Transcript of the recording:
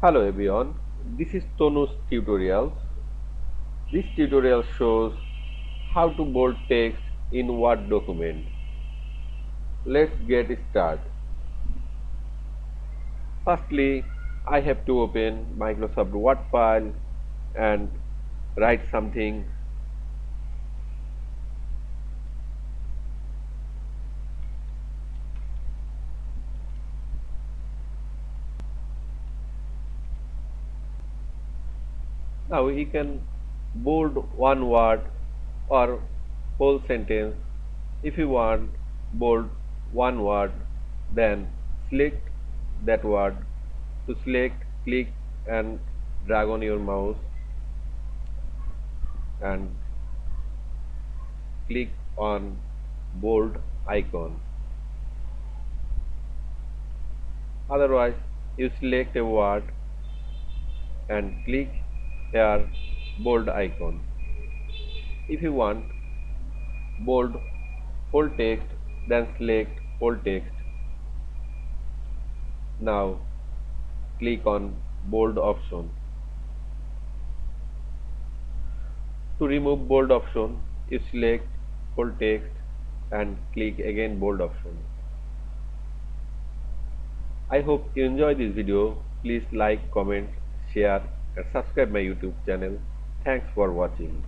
Hello everyone, this is Tonu's tutorials. This tutorial shows how to bold text in Word document. Let's get started. Firstly, I have to open Microsoft Word file and write something. Now you can bold one word or whole sentence. If you want bold one word, then select that word. To select, click and drag on your mouse and click on bold icon. Otherwise, you select a word and click here bold icon. If you want bold whole text, then select whole text. Now click on bold option. To remove bold option, you select whole text and click again bold option. I hope you enjoy this video. Please like, comment, share and subscribe my YouTube channel. Thanks for watching.